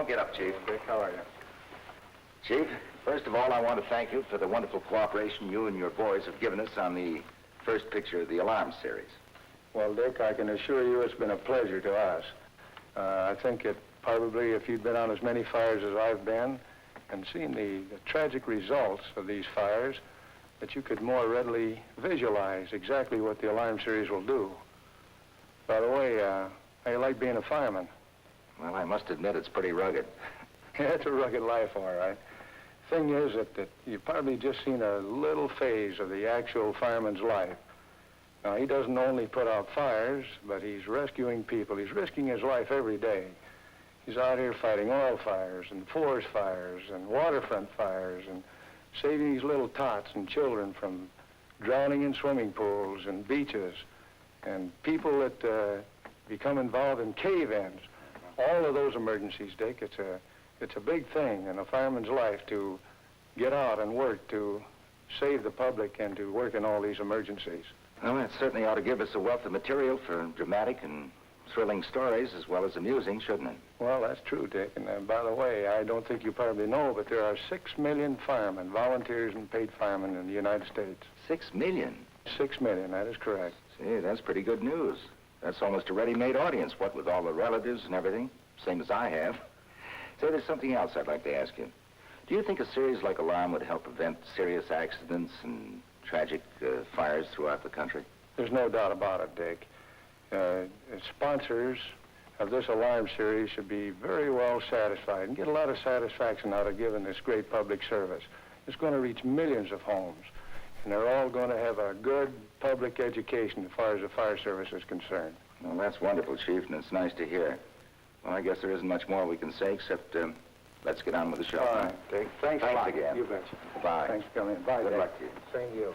get up, Chief. Dick, how are you? Chief, first of all, I want to thank you for the wonderful cooperation you and your boys have given us on the first picture of the Alarm series. Well, Dick, I can assure you it's been a pleasure to us. I think it probably, if you'd been on as many fires as I've been and seen the tragic results of these fires, that you could more readily visualize exactly what the Alarm series will do. By the way, how you like being a fireman? Well, I must admit it's pretty rugged. Yeah, it's a rugged life, all right. Thing is that you've probably just seen a little phase of the actual fireman's life. Now, he doesn't only put out fires, but he's rescuing people. He's risking his life every day. He's out here fighting oil fires and forest fires and waterfront fires and saving these little tots and children from drowning in swimming pools and beaches and people that become involved in cave-ins. All of those emergencies, Dick, it's a big thing in a fireman's life to get out and work to save the public and to work in all these emergencies. Well, that certainly ought to give us a wealth of material for dramatic and thrilling stories as well as amusing, shouldn't it? Well, that's true, Dick. And by the way, I don't think you probably know, but there are 6 million firemen, volunteers and paid firemen in the United States. 6 million? 6 million, that is correct. See, that's pretty good news. That's almost a ready-made audience, what with all the relatives and everything, same as I have. Say, there's something else I'd like to ask you. Do you think a series like Alarm would help prevent serious accidents and tragic fires throughout the country? There's no doubt about it, Dick. Sponsors of this Alarm series should be very well satisfied and get a lot of satisfaction out of giving this great public service. It's going to reach millions of homes, and they're all going to have a good public education as far as the fire service is concerned. Well, that's wonderful, Chief, and it's nice to hear. Well, I guess there isn't much more we can say except let's get on with the show. All right, Dick. Thanks a lot again. You betcha. Bye. Thanks for coming in. Bye, Good Dick. luck to you. Same to you.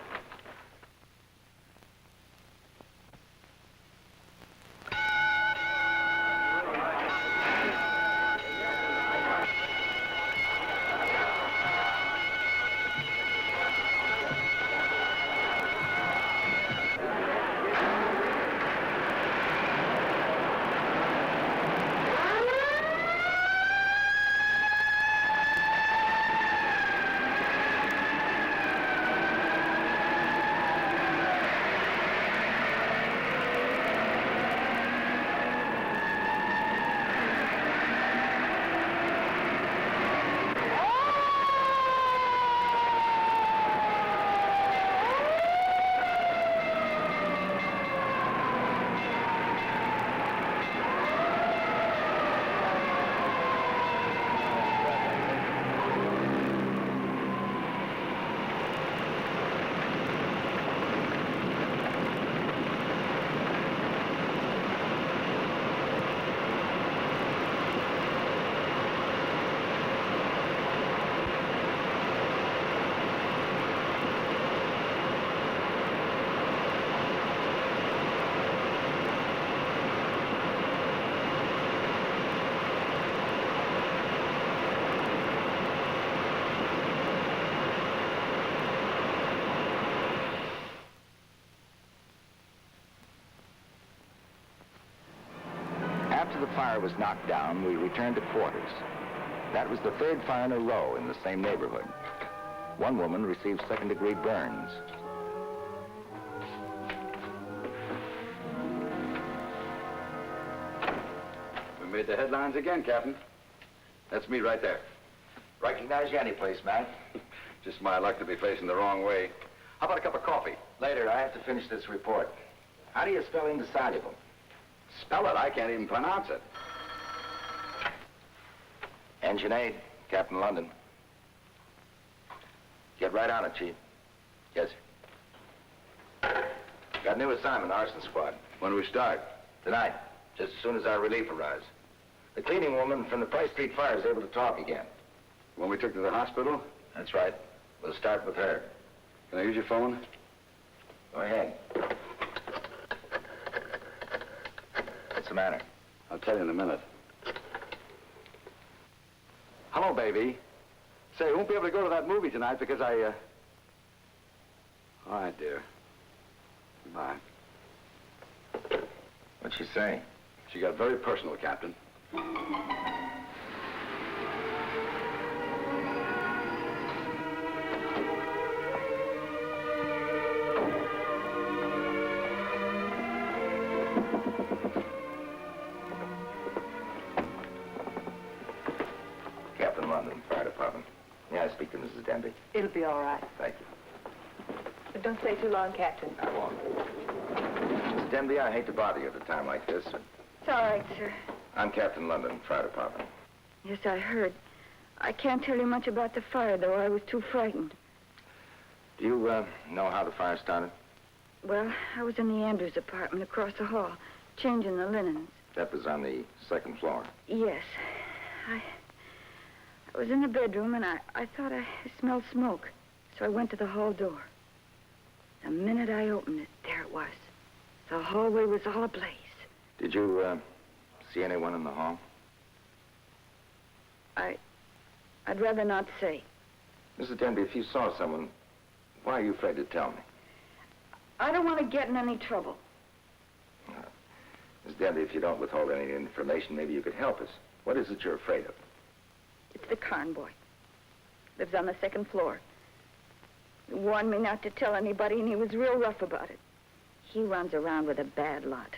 After the fire was knocked down, we returned to quarters. That was the 3rd fire in a row in the same neighborhood. One woman received 2nd-degree burns. We made the headlines again, Captain. That's me right there. Recognize you any place, Matt. Just my luck to be facing the wrong way. How about a cup of coffee? Later, I have to finish this report. How do you spell indissoluble? Spell it. I can't even pronounce it. Engine aid, Captain London. Get right on it, Chief. Yes, sir. Got a new assignment, arson squad. When do we start? Tonight, just as soon as our relief arrives. The cleaning woman from the Price Street Fire is able to talk again. When we took to the hospital? That's right. We'll start with her. Can I use your phone? Go ahead. What's the matter? I'll tell you in a minute. Hello, baby. Say, I won't be able to go to that movie tonight because All right, dear. Goodbye. What'd she say? She got very personal, Captain. Denby? It'll be all right. Thank you. But don't stay too long, Captain. I won't. Miss Denby, I hate to bother you at a time like this. It's all right, sir. I'm Captain London, Fire Department. Yes, I heard. I can't tell you much about the fire, though. I was too frightened. Do you know how the fire started? Well, I was in the Andrews apartment across the hall, changing the linens. That was on the second floor. Yes. I was in the bedroom, and I thought I smelled smoke. So I went to the hall door. The minute I opened it, there it was. The hallway was all ablaze. Did you see anyone in the hall? I'd rather not say. Mrs. Denby, if you saw someone, why are you afraid to tell me? I don't want to get in any trouble. Miss Denby, if you don't withhold any information, maybe you could help us. What is it you're afraid of? It's the Karn boy. Lives on the second floor. He warned me not to tell anybody, and he was real rough about it. He runs around with a bad lot.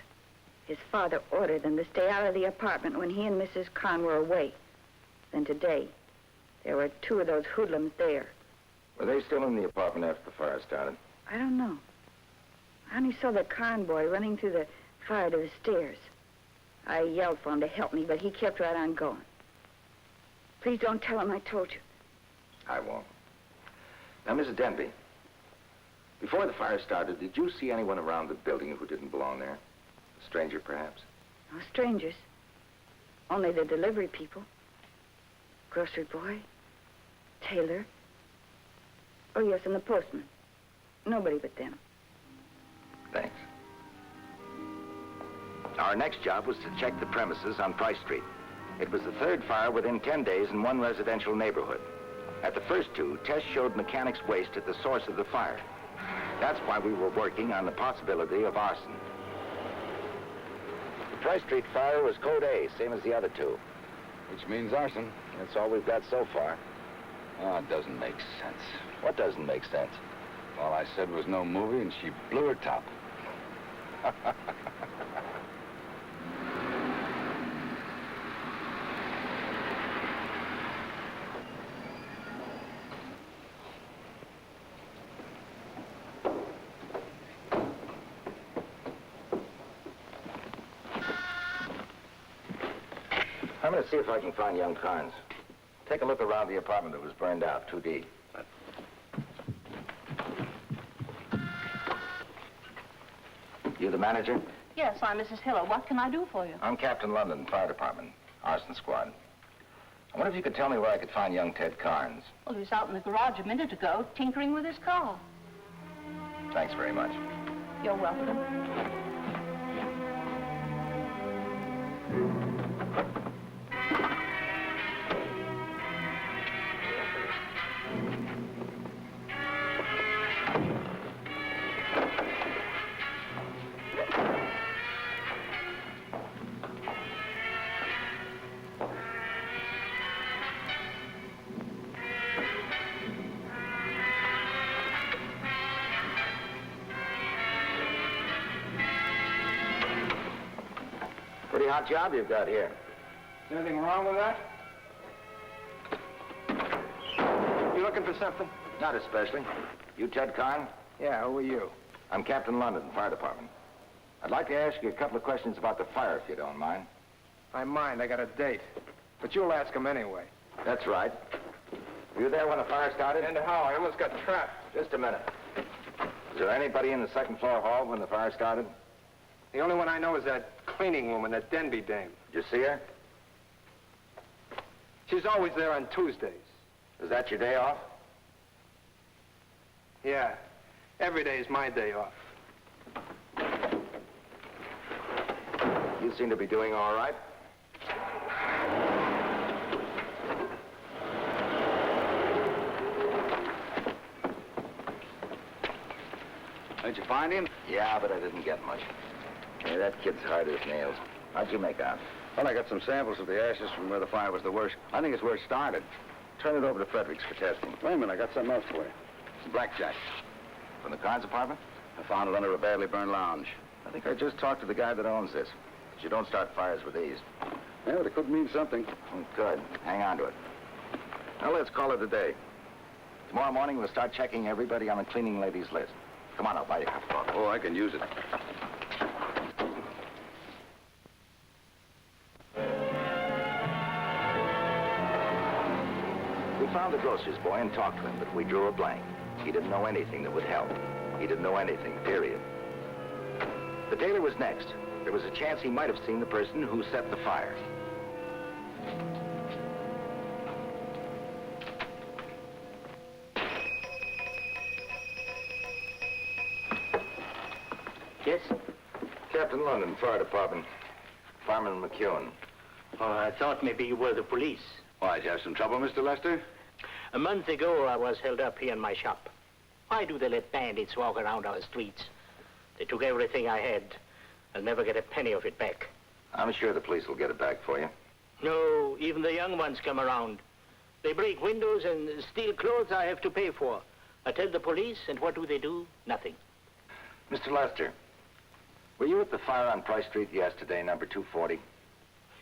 His father ordered them to stay out of the apartment when he and Mrs. Karn were away. Then today, there were 2 of those hoodlums there. Were they still in the apartment after the fire started? I don't know. I only saw the Karn boy running through the fire to the stairs. I yelled for him to help me, but he kept right on going. Please don't tell him I told you. I won't. Now, Mrs. Denby, before the fire started, did you see anyone around the building who didn't belong there? A stranger, perhaps? No strangers. Only the delivery people. Grocery boy. Tailor. Oh, yes, and the postman. Nobody but them. Thanks. Our next job was to check the premises on Price Street. It was the 3rd fire within 10 days in one residential neighborhood. At the first 2, tests showed mechanics' waste at the source of the fire. That's why we were working on the possibility of arson. The Price Street fire was Code A, same as the other 2. Which means arson. That's all we've got so far. Oh, it doesn't make sense. What doesn't make sense? All I said was no movie, and she blew her top. I'm going to see if I can find young Carnes. Take a look around the apartment that was burned out, 2D. You the manager? Yes, I'm Mrs. Hiller. What can I do for you? I'm Captain London, Fire Department, Arson Squad. I wonder if you could tell me where I could find young Ted Carnes. Well, he was out in the garage a minute ago, tinkering with his car. Thanks very much. You're welcome. Pretty hot job you've got here. Is anything wrong with that? You looking for something? Not especially. You Ted Carnes? Yeah, who are you? I'm Captain London, Fire Department. I'd like to ask you a couple of questions about the fire, if you don't mind. I mind. I got a date. But you'll ask him anyway. That's right. Were you there when the fire started? And how? I almost got trapped. Just a minute. Was there anybody in the second floor hall when the fire started? The only one I know is that cleaning woman, that Denby dame. Did you see her? She's always there on Tuesdays. Was that your day off? Yeah. Every day is my day off. You seem to be doing all right. Did you find him? Yeah, but I didn't get much. Hey, that kid's hard as nails. How'd you make out? Well, I got some samples of the ashes from where the fire was the worst. I think it's where it started. Turn it over to Fredericks for testing. Wait a minute, I got something else for you. Some blackjack. From the Carnes apartment? I found it under a badly burned lounge. I think I just talked to the guy that owns this. But you don't start fires with these. Yeah, but it could mean something. Good. Hang on to it. Now, let's call it a day. Tomorrow morning, we'll start checking everybody on the cleaning lady's list. Come on, I'll buy you a cup of coffee. Oh, I can use it. We found the grocer's boy and talked to him, but we drew a blank. He didn't know anything that would help. He didn't know anything, period. The tailor was next. There was a chance he might have seen the person who set the fire. Yes? Captain London, Fire Department. Fireman McEwen. Oh, I thought maybe you were the police. Why, did you have some trouble, Mr. Lester? A month ago, I was held up here in my shop. Why do they let bandits walk around our streets? They took everything I had. I'll never get a penny of it back. I'm sure the police will get it back for you. No, even the young ones come around. They break windows and steal clothes I have to pay for. I tell the police, and what do? Nothing. Mr. Lester, were you at the fire on Price Street yesterday, number 240?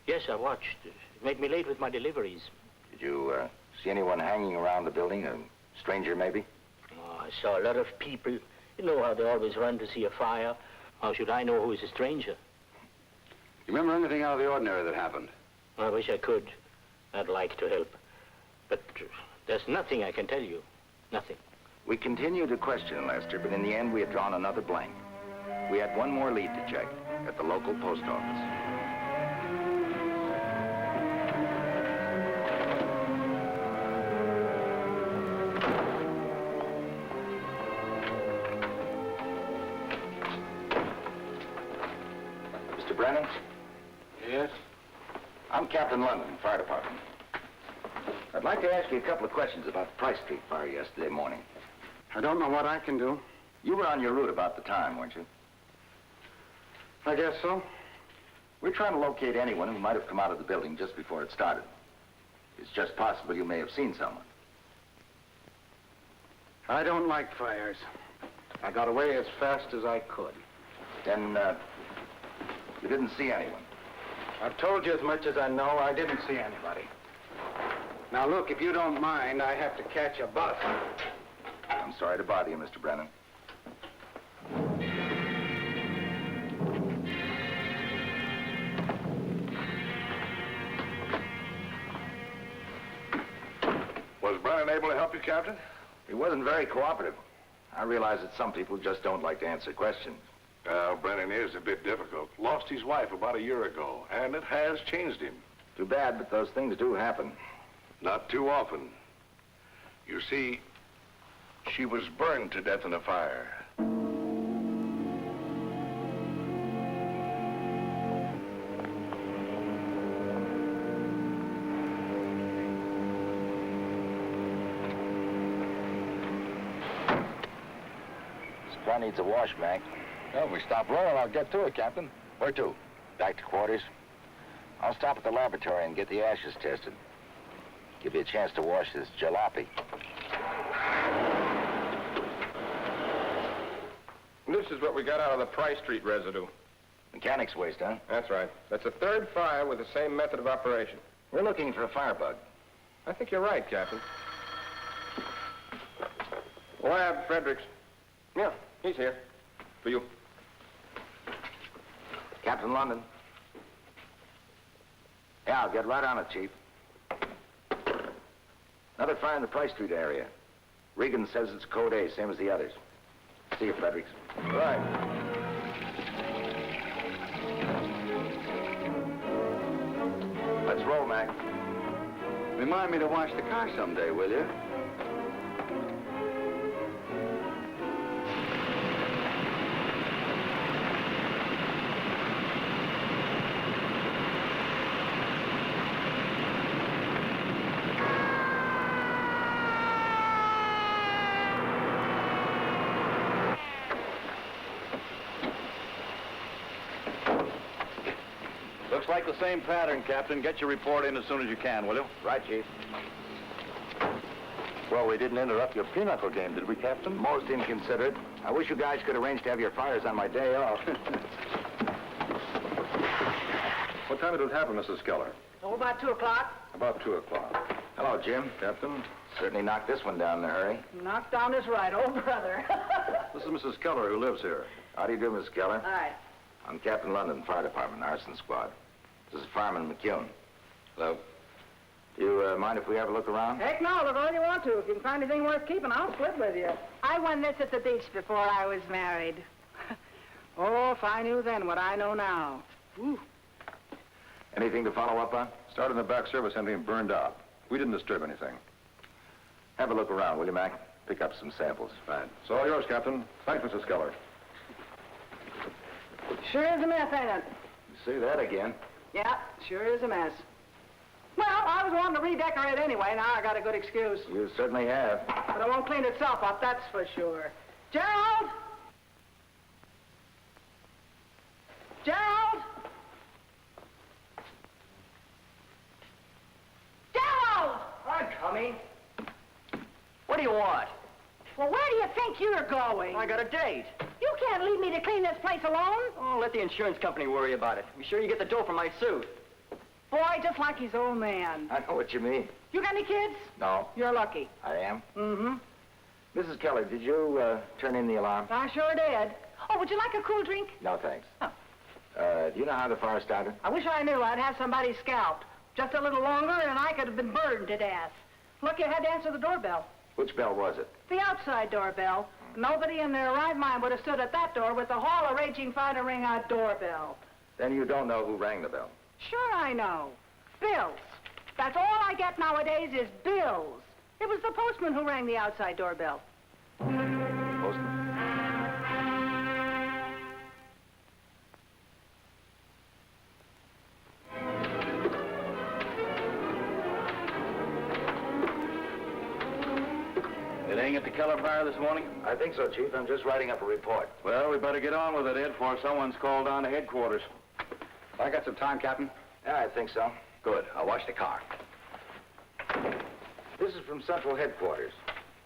Yes, I watched. It made me late with my deliveries. Did you see anyone hanging around the building? A stranger, maybe? Oh, I saw a lot of people. You know how they always run to see a fire. How should I know who is a stranger? You remember anything out of the ordinary that happened? I wish I could. I'd like to help. But there's nothing I can tell you. Nothing. We continued to question Lester, but in the end we had drawn another blank. We had one more lead to check at the local post office. Mr. Brennan? Yes? I'm Captain London, Fire Department. I'd like to ask you a couple of questions about the Price Street fire yesterday morning. I don't know what I can do. You were on your route about the time, weren't you? I guess so. We're trying to locate anyone who might have come out of the building just before it started. It's just possible you may have seen someone. I don't like fires. I got away as fast as I could. Then, you didn't see anyone. I've told you as much as I know. I didn't see anybody. Now, look, if you don't mind, I have to catch a bus. I'm sorry to bother you, Mr. Brennan. Was Brennan able to help you, Captain? He wasn't very cooperative. I realize that some people just don't like to answer questions. Brennan is a bit difficult. Lost his wife about a year ago, and it has changed him. Too bad, but those things do happen. Not too often. You see, she was burned to death in a fire. This car needs a wash, Mac. Well, if we stop rolling, I'll get to it, Captain. Where to? Back to quarters? I'll stop at the laboratory and get the ashes tested. Give you a chance to wash this jalopy. This is what we got out of the Price Street residue. Mechanic's waste, huh? That's right. That's the third fire with the same method of operation. We're looking for a firebug. I think you're right, Captain. Lab Fredericks. Yeah, he's here. For you. Captain London. Yeah, I'll get right on it, Chief. Another fire in the Price Street area. Regan says it's code A, same as the others. See you, Fredericks. Right. Let's roll, Mac. Remind me to wash the car someday, will you? Looks like the same pattern, Captain. Get your report in as soon as you can, will you? Right, Chief. Well, we didn't interrupt your pinochle game, did we, Captain? Most inconsiderate. I wish you guys could arrange to have your fires on my day off. What time did it happen, Mrs. Keller? Oh, about 2 o'clock. About 2 o'clock. Hello, Jim. Captain. Certainly knocked this one down in a hurry. Knocked down his right, old brother. This is Mrs. Keller, who lives here. How do you do, Miss Keller? Hi. I'm Captain London, Fire Department, Arson Squad. This is Fireman McCune. Hello. Do you mind if we have a look around? Heck no, look all you want to. If you can find anything worth keeping, I'll split with you. I won this at the beach before I was married. Oh, if I knew then what I know now. Whew. Anything to follow up on? Started in the back service engine and burned out. We didn't disturb anything. Have a look around, will you, Mac? Pick up some samples. Fine. It's all yours, Captain. Thanks, Mrs. Keller. Sure is a mess, ain't it? You say that again. Yeah, sure is a mess. Well, I was wanting to redecorate anyway. Now I got a good excuse. You certainly have. But it won't clean itself up, that's for sure. Gerald! Gerald! Gerald! I'm coming. What do you want? Well, where do you think you're going? I got a date. You can't leave me to clean this place alone. Oh, let the insurance company worry about it. Be sure you get the dough for my suit. Boy, just like his old man. I know what you mean. You got any kids? No, You're lucky. I am. Mm-hmm. Mrs. Keller, did you turn in the alarm? I sure did. Oh, would you like a cool drink? No, thanks. Oh. Do you know how the fire started? I wish I knew. I'd have somebody scalped. Just a little longer, and I could have been burned to death. Look, you had to answer the doorbell. Which bell was it? The outside doorbell. Nobody in their right mind would have stood at that door with the hall of raging fire to ring a doorbell. Then you don't know who rang the bell. Sure I know. Bills. That's all I get nowadays is bills. It was the postman who rang the outside doorbell. Postman? Anything at the Keller fire this morning? I think so, Chief. I'm just writing up a report. Well, we better get on with it, Ed, before someone's called down to headquarters. I got some time, Captain. Yeah, I think so. Good. I'll watch the car. This is from Central Headquarters.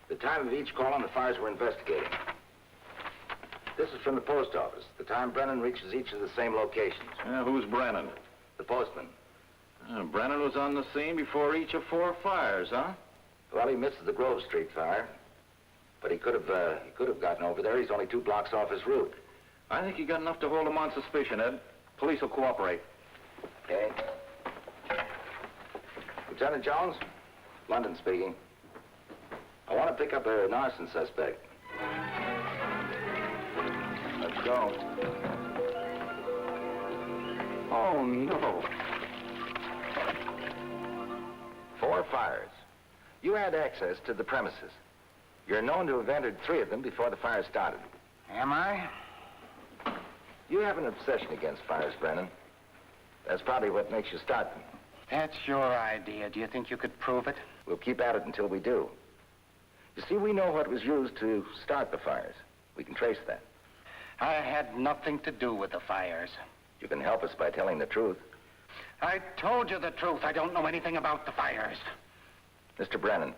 The time of each call on the fires we're investigating. This is from the post office. The time Brennan reaches each of the same locations. Who's Brennan? The postman. Brennan was on the scene before each of 4 fires, huh? Well, he missed the Grove Street fire. But he could have gotten over there. He's only 2 blocks off his route. I think you got enough to hold him on suspicion, Ed. Police will cooperate. Okay. Lieutenant Jones? London speaking. I want to pick up an arson suspect. Let's go. Oh, no. 4 fires. You had access to the premises. You're known to have entered 3 of them before the fire started. Am I? You have an obsession against fires, Brennan. That's probably what makes you start them. That's your idea. Do you think you could prove it? We'll keep at it until we do. You see, we know what was used to start the fires. We can trace that. I had nothing to do with the fires. You can help us by telling the truth. I told you the truth. I don't know anything about the fires. Mr. Brennan,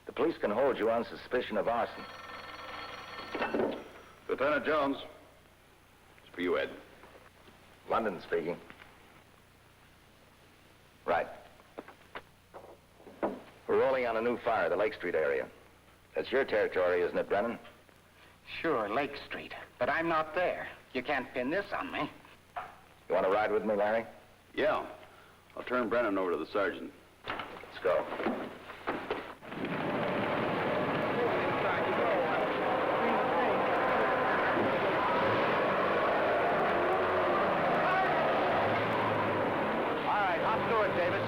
the police can hold you on suspicion of arson. Lieutenant Jones. It's for you, Ed. London speaking. Right. We're rolling on a new fire, the Lake Street area. That's your territory, isn't it, Brennan? Sure, Lake Street. But I'm not there. You can't pin this on me. You want to ride with me, Larry? Yeah. I'll turn Brennan over to the sergeant. Let's go. All right, hop to it, Davis.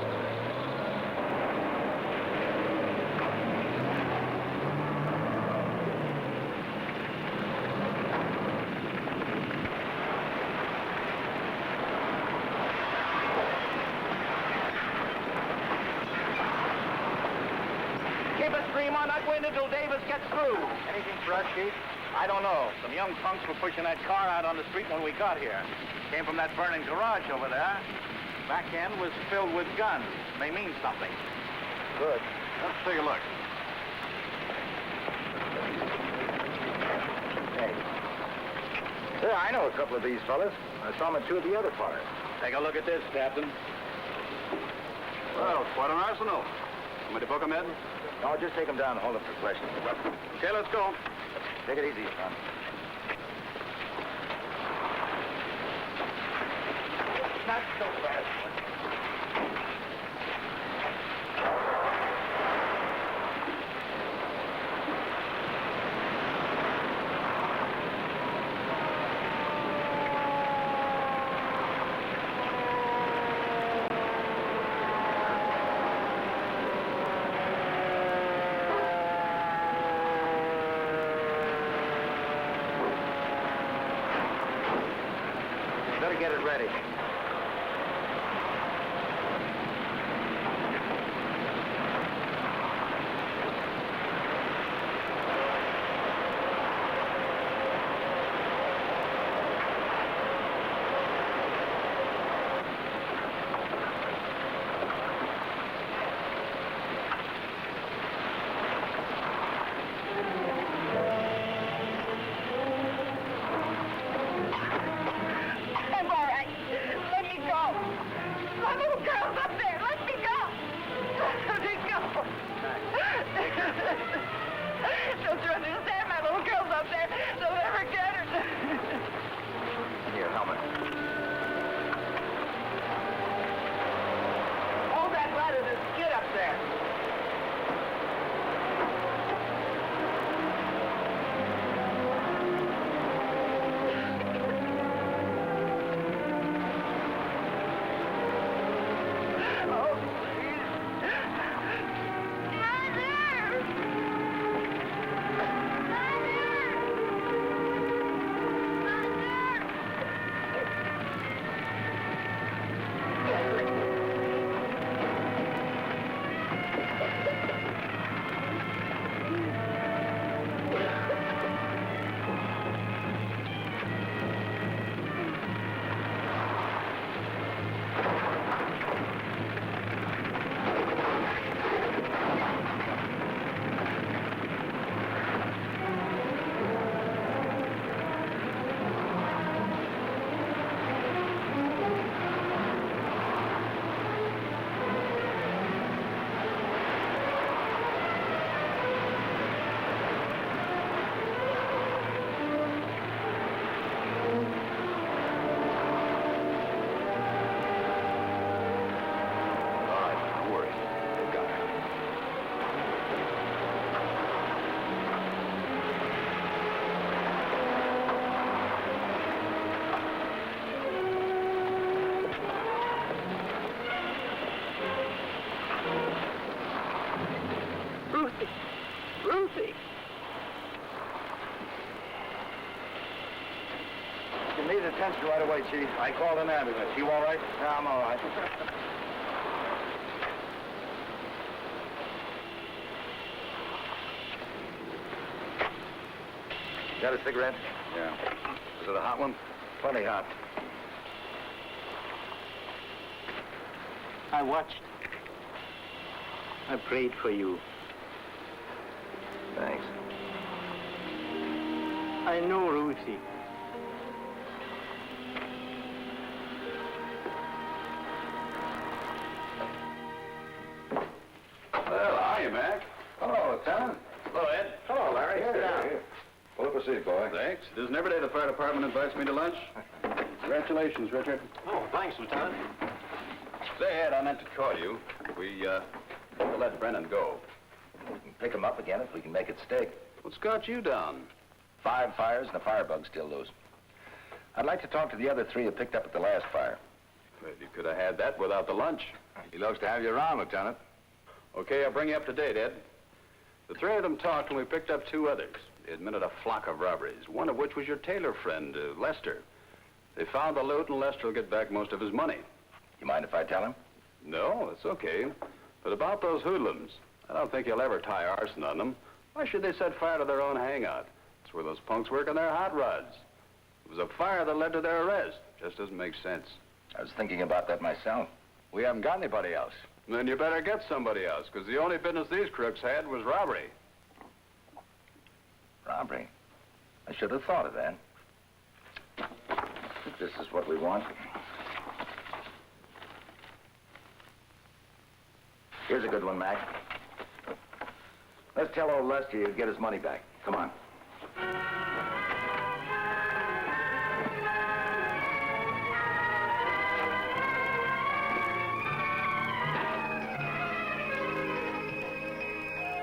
Keep a stream on that wind until Davis gets through. Anything for us, Chief? I don't know. Some young punks were pushing that car out on the street when we got here. Came from that burning garage over there. Back end was filled with guns. May mean something. Good. Let's take a look. Hey. Sir, I know a couple of these fellas. I saw them at 2 of the other fires. Take a look at this, Captain. Well, quite an arsenal. Want me to book him, Ed? No, just take him down and hold him for questioning. Okay, let's go. Take it easy, son. Not so fast. Better get it ready. I'm all right. Let me go. My little girl's up there. Let me go. Let me go. Don't you understand? My little girl's up there. They'll never get her. Here, helmet. Hold that ladder, there's a kid up there. Oh, please. Mother! All right, don't worry. We've got her. Ruthie! Ruthie! You need attention right away, Chief. I called an ambulance. You all right? Yeah, I'm all right. Got a cigarette? Yeah. Is it a hot one? Plenty hot. I watched. I prayed for you. Thanks. I know, Ruthie. Well, hiya, Mac. Hello, Lieutenant. Hello, Ed. Hello, Larry. Sit down. Pull up a seat, boy. Thanks. It isn't every day the fire department invites me to lunch. Congratulations, Richard. Oh, thanks, Lieutenant. Say, Ed, I meant to call you. We let Brennan go. We can pick him up again if we can make it stick. What's got you down? 5 fires and a firebug still loose. I'd like to talk to the other 3 who picked up at the last fire. Well, you could have had that without the lunch. He loves to have you around, Lieutenant. Okay, I'll bring you up to date, Ed. The 3 of them talked and we picked up 2 others. They admitted a flock of robberies, one of which was your tailor friend, Lester. They found the loot and Lester will get back most of his money. You mind if I tell him? No, it's okay. But about those hoodlums, I don't think you'll ever tie arson on them. Why should they set fire to their own hangout? It's where those punks work on their hot rods. It was a fire that led to their arrest. Just doesn't make sense. I was thinking about that myself. We haven't got anybody else. Then you better get somebody else, because the only business these crooks had was robbery. Robbery. I should have thought of that. If this is what we want. Here's a good one, Mac. Let's tell old Lester he'll get his money back. Come on.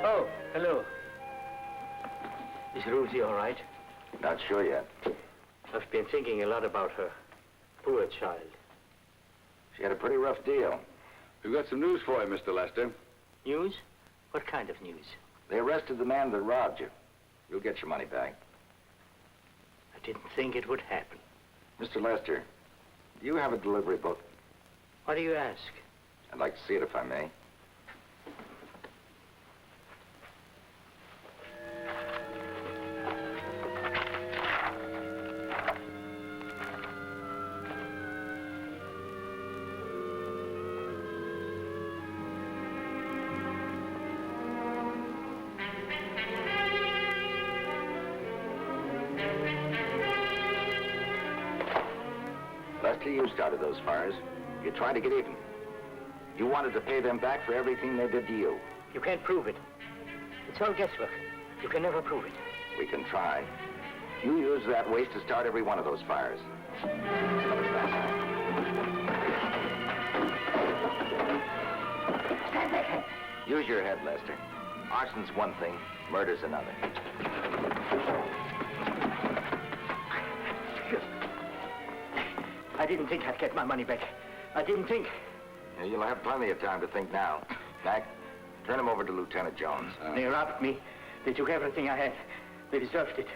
Oh, hello. Is Ruthie all right? Not sure yet. I've been thinking a lot about her. Poor child. She had a pretty rough deal. We've got some news for you, Mr. Lester. News? What kind of news? They arrested the man that robbed you. You'll get your money back. I didn't think it would happen. Mr. Lester, do you have a delivery book? Why do you ask? I'd like to see it if I may. Lester, you started those fires. You tried to get even. You wanted to pay them back for everything they did to you. You can't prove it. It's all guesswork. You can never prove it. We can try. You used that waste to start every one of those fires. Use your head, Lester. Arson's one thing, murder's another. I didn't think I'd get my money back. I didn't think. Yeah, you'll have plenty of time to think now. Mac, turn him over to Lieutenant Jones. They robbed me. They took everything I had. They deserved it.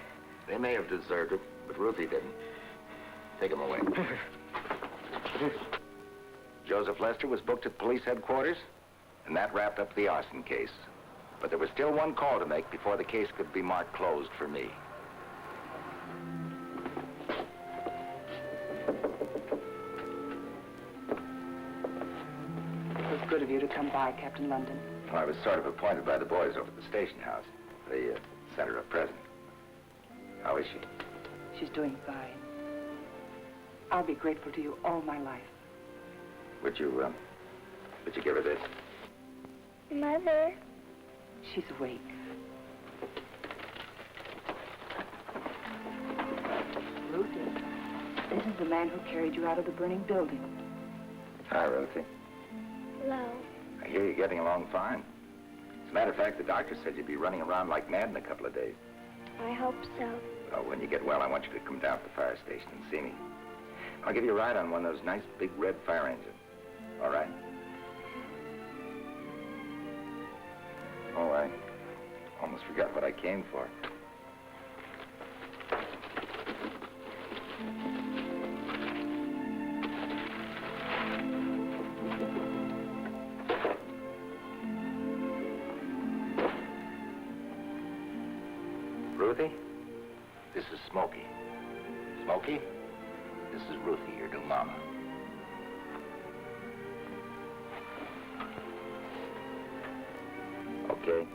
They may have deserved it, but Ruthie didn't. Take him away. Joseph Lester was booked at police headquarters, and that wrapped up the arson case. But there was still one call to make before the case could be marked closed for me. It was good of you to come by, Captain London. Well, I was sort of appointed by the boys over at the station house. They sent her a present. How is she? She's doing fine. I'll be grateful to you all my life. Would you give her this? Mother. She's awake. Ruthie, this is the man who carried you out of the burning building. Hi, Ruthie. Hello. I hear you're getting along fine. As a matter of fact, the doctor said you'd be running around like mad in a couple of days. I hope so. Well, when you get well, I want you to come down to the fire station and see me. I'll give you a ride on one of those nice big red fire engines. All right? Oh, I almost forgot what I came for. Ruthie, this is Smokey. Smokey, this is Ruthie, your new mama. Okay?